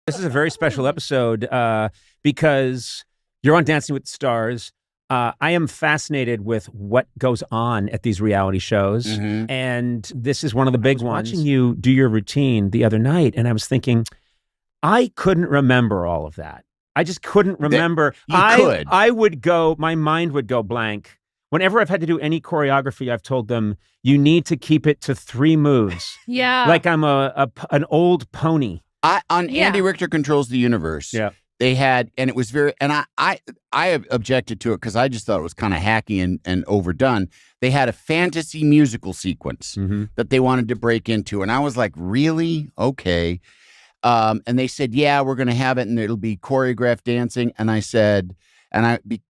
This is a very special episode because you're on Dancing with the Stars. I am fascinated with what goes on at these reality shows. Mm-hmm. And this is one of the big ones. Watching you do your routine the other night, and I was thinking, I couldn't remember all of that. I just couldn't remember. I would go, my mind would go blank. Whenever I've had to do any choreography, I've told them, you need to keep it to 3 moves. Yeah. Like I'm an old pony. Andy Richter Controls the Universe. Yeah. They had, and it was very, and I objected to it because I just thought it was kind of hacky and overdone. They had a fantasy musical sequence that they wanted to break into. And I was like, really? Okay. And they said, yeah, we're going to have it and it'll be choreographed dancing. And I said,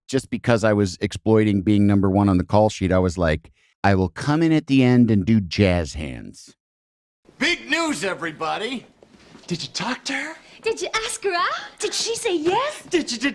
just because I was exploiting being number 1 on the call sheet, I was like, I will come in at the end and do jazz hands. Big news, everybody. Did you talk to her? Did you ask her out? Did she say yes? Did you?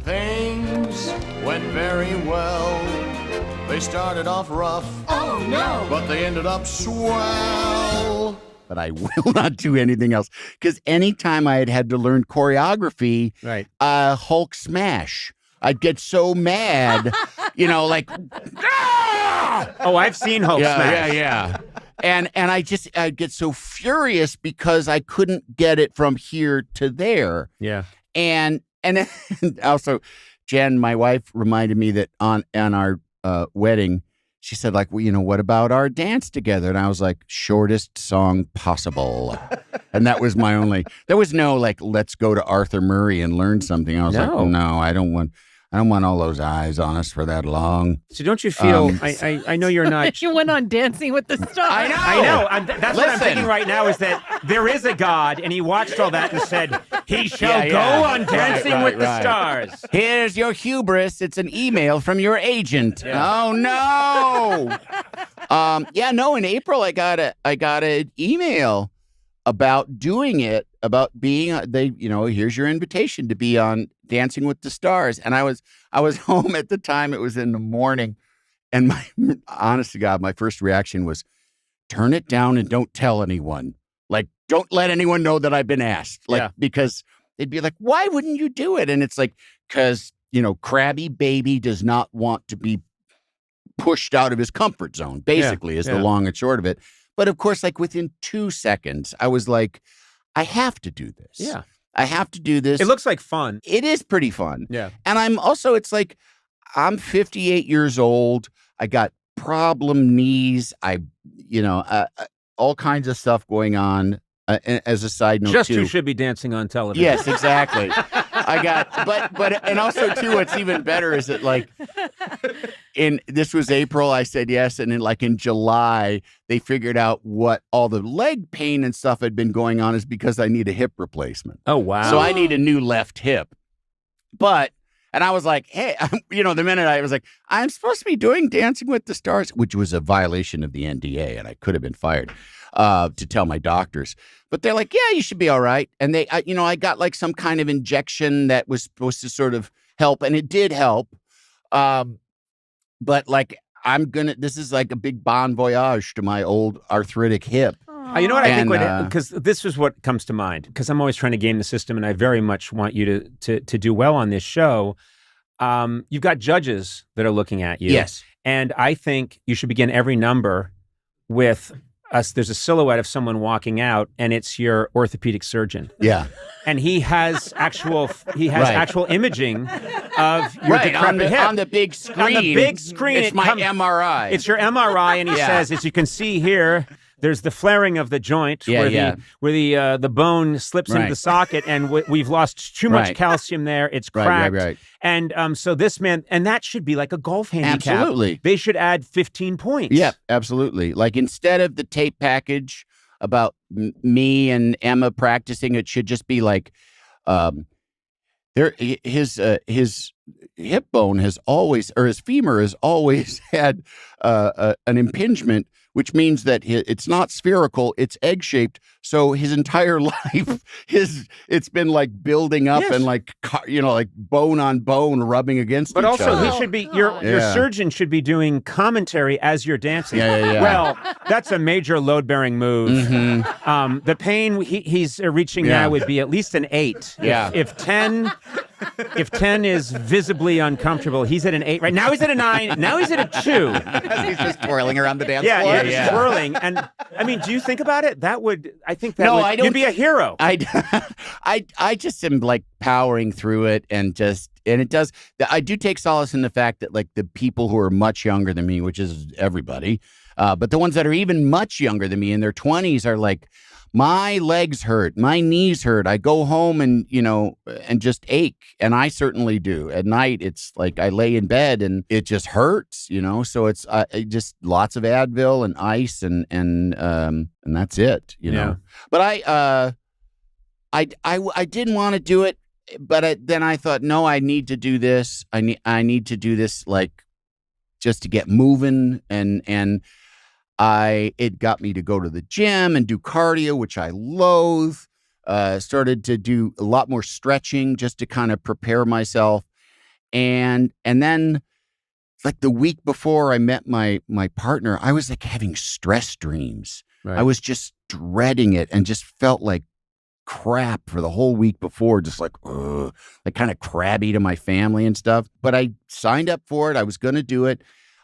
Things went very well. They started off rough. Oh, no. But they ended up swell. But I will not do anything else. Because anytime I had to learn choreography, right, Hulk smash, I'd get so mad, like, ah! Oh, I've seen Hulk smash. Yeah. And I'd get so furious because I couldn't get it from here to there. Yeah. And also, Jen, my wife, reminded me that on our wedding, she said, like, well, what about our dance together? And I was like, shortest song possible. And that was my only, there was no like, let's go to Arthur Murray and learn something. I was like, no, I don't want all those eyes on us for that long. So don't you feel, I know you're not. You went on Dancing with the Stars. I know. That's what I'm thinking right now is that there is a God and he watched all that and said, he shall go on Dancing with the Stars. Here's your hubris. It's an email from your agent. Yeah. Oh, no. In April, I got an email about doing it, about being, here's your invitation to be on Dancing with the Stars. And I was home at the time. It was in the morning. And honest to God, my first reaction was, turn it down and don't tell anyone. Like, don't let anyone know that I've been asked. Because they'd be like, why wouldn't you do it? And it's like, because, Crabby Baby does not want to be pushed out of his comfort zone, basically, is the long and short of it. But of course, like within 2 seconds, I was like, I have to do this. Yeah. I have to do this. It looks like fun. It is pretty fun. Yeah. And it's like, I'm 58 years old. I got problem knees. All kinds of stuff going on. As a side note, just too. who should be dancing on television. Yes, exactly. And also too, what's even better is that like, this was April, I said yes, and in July, they figured out what all the leg pain and stuff had been going on is because I need a hip replacement. Oh wow! So I need a new left hip. And I was like, hey, the minute I was like, I'm supposed to be doing Dancing with the Stars, which was a violation of the NDA, and I could have been fired to tell my doctors. But they're like, yeah, you should be all right. And I got like some kind of injection that was supposed to sort of help, and it did help. But like, this is like a big bon voyage to my old arthritic hip. You know what I think? Because this is what comes to mind. Because I'm always trying to game the system, and I very much want you to do well on this show. You've got judges that are looking at you. Yes, and I think you should begin every number with us. There's a silhouette of someone walking out, and it's your orthopedic surgeon. Yeah, and he has actual imaging of your decrepit hip on the big screen. On the big screen, it's my MRI. It's your MRI, and he says, as you can see here, there's the flaring of the joint where the bone slips into the socket, and we've lost too much calcium there. It's cracked. Right. And so this man, and that should be like a golf handicap. Absolutely. They should add 15 points. Yeah, absolutely. Like instead of the tape package about me and Emma practicing, it should just be like his hip bone has always, or his femur has always had an impingement which means that it's not spherical, it's egg-shaped. So his entire life, it's been like building up and like, like bone on bone rubbing against each other. But also, he should be, your surgeon should be doing commentary as you're dancing. Yeah. Well, that's a major load-bearing move. Mm-hmm. The pain he's reaching now would be at least an 8. Yeah. If 10 is visibly uncomfortable, he's at an 8. Right now he's at a 9. Now he's at a 2. Because he's just twirling around the dance floor. Yeah, twirling. And I mean, do you think about it? You'd be a hero. I just am like powering through it and it does. I do take solace in the fact that like the people who are much younger than me, which is everybody, but the ones that are even much younger than me in their 20s are like, my legs hurt, my knees hurt. I go home and just ache. And I certainly do. At night, it's like I lay in bed and it just hurts, So it's just lots of Advil and ice and that's it, know. But I didn't want to do it, but then I thought, no, I need to do this. I need to do this like just to get moving and it got me to go to the gym and do cardio, which I loathe. Started to do a lot more stretching just to kind of prepare myself. And then like the week before I met my partner, I was like having stress dreams. Right. I was just dreading it and just felt like crap for the whole week before, just like kind of crabby to my family and stuff. But I signed up for it. I was going to do it.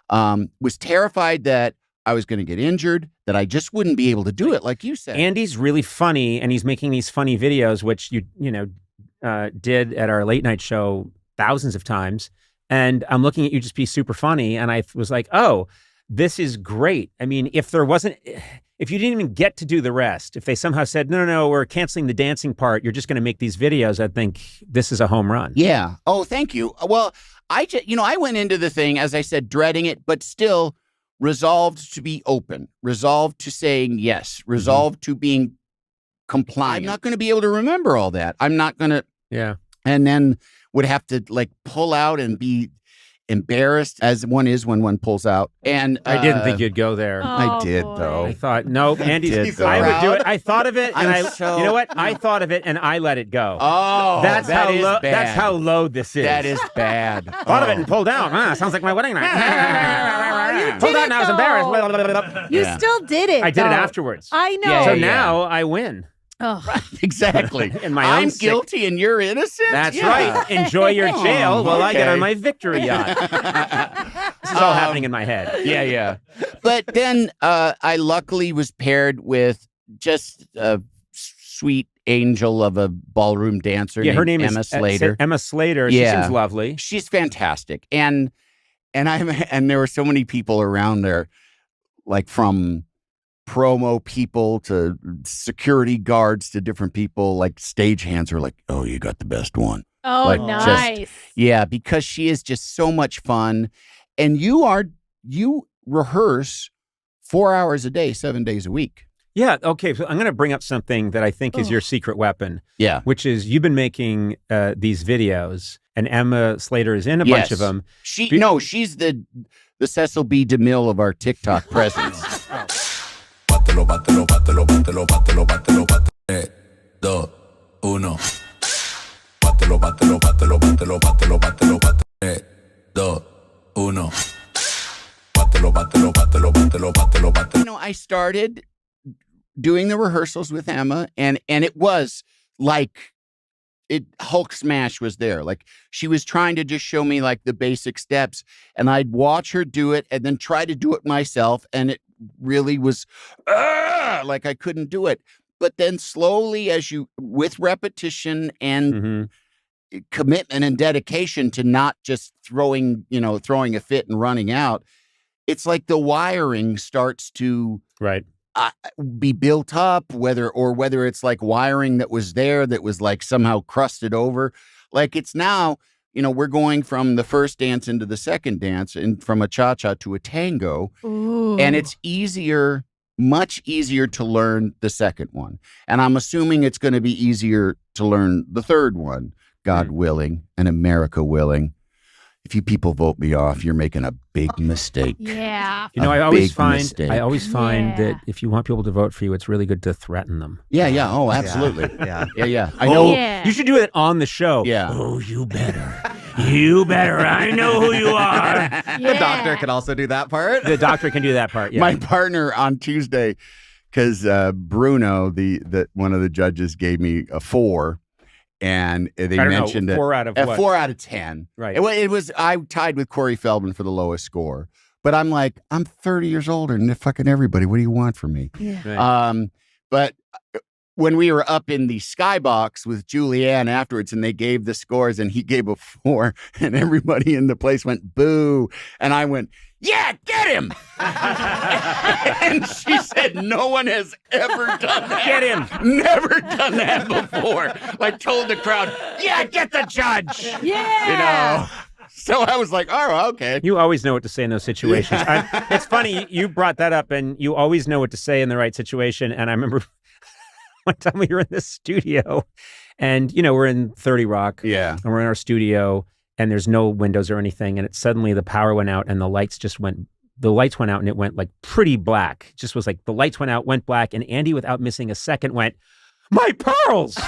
Was terrified that I was going to get injured, that I just wouldn't be able to do it, like you said. Andy's really funny, and he's making these funny videos, which you did at our late night show thousands of times. And I'm looking at you just be super funny, and I was like, oh, this is great. I mean, if you didn't even get to do the rest, if they somehow said, no, we're canceling the dancing part, you're just going to make these videos, I'd think this is a home run. Yeah. Oh, thank you. Well, I went into the thing, as I said, dreading it, but still resolved to be open, resolved to saying yes, resolved to being compliant. I'm not going to be able to remember all that. I'm not going to. Yeah. And then would have to like pull out and be embarrassed as one is when one pulls out. And I didn't think you'd go there. I did, though. I thought, nope, Andy, I would do it. I thought of it, and you know what? I thought of it, and I let it go. Oh, that's how low this is. That is bad. Thought of it and pulled down. Sounds like my wedding night. Pulled out, and I was embarrassed. You still did it. I did it afterwards. I know. So now I win. Oh. Right, exactly. I'm guilty and you're innocent? That's right. Enjoy your jail while I get on my victory yacht. This is all happening in my head. Yeah. But then I luckily was paired with just a sweet angel of a ballroom dancer named her name Emma is Slater. Emma Slater. She seems lovely. She's fantastic. And there were so many people around there, like from promo people to security guards to different people, like stagehands are like, oh, you got the best one. Oh, like, nice. Because she is just so much fun. And you rehearse 4 hours a day, 7 days a week. Yeah. Okay. So I'm going to bring up something that I think is your secret weapon. Yeah. Which is you've been making these videos, and Emma Slater is in a bunch of them. She's the Cecil B. DeMille of our TikTok presence. Bátelo, bátelo, bátelo, bátelo, bátelo, bátelo. 3, 2, 1. Bátelo, bátelo, bátelo, bátelo, bátelo, bátelo, bátelo. 3, 2, 1. Bátelo, bátelo, bátelo, bátelo, bátelo, bátelo. I started doing the rehearsals with Emma, and it was like Hulk smash was there. Like she was trying to just show me like the basic steps, and I'd watch her do it and then try to do it myself, and it really was like I couldn't do it. But then slowly, with repetition and commitment and dedication to not just throwing a fit and running out, it's like the wiring starts to be built up, whether it's like wiring that was there that was like somehow crusted over. Like it's now, we're going from the first dance into the second dance, and from a cha-cha to a tango. Ooh. And it's much easier to learn the second one. And I'm assuming it's going to be easier to learn the third one, God willing and America willing. if you people vote me off, you're making a big mistake. Yeah. You know, I always find Yeah. that if you want people to vote for you, it's really good to threaten them. Yeah. Oh, absolutely. Yeah. I know. Yeah. You should do it on the show. Yeah. Oh, you better. You better. I know who you are. The doctor could also do that part. The doctor can do that part. Yeah. My partner on Tuesday, because Bruno, the one of the judges, gave me a 4. And they mentioned it. 4 out of what? 4 out of 10. Right. It was. I tied with Corey Feldman for the lowest score, but I'm like, I'm 30 years older than fucking everybody. What do you want from me? Yeah. Right. But when we were up in the skybox with Julianne afterwards, and they gave the scores, and he gave a 4, and everybody in the place went boo, and I went, yeah, get him. And she said, no one has ever done that. Get him. Never done that before. Like told the crowd, yeah, get the judge. Yeah. You know. So I was like, oh, okay. You always know what to say in those situations. It's funny, you brought that up, and you always know what to say in the right situation. And I remember one time we were in this studio, and, you know, we're in 30 Rock. Yeah. And we're in our studio, and there's no windows or anything. And suddenly the power went out, and the lights went out, and it went like pretty black. Just was like the lights went out, went black. And Andy, without missing a second, went, my pearls.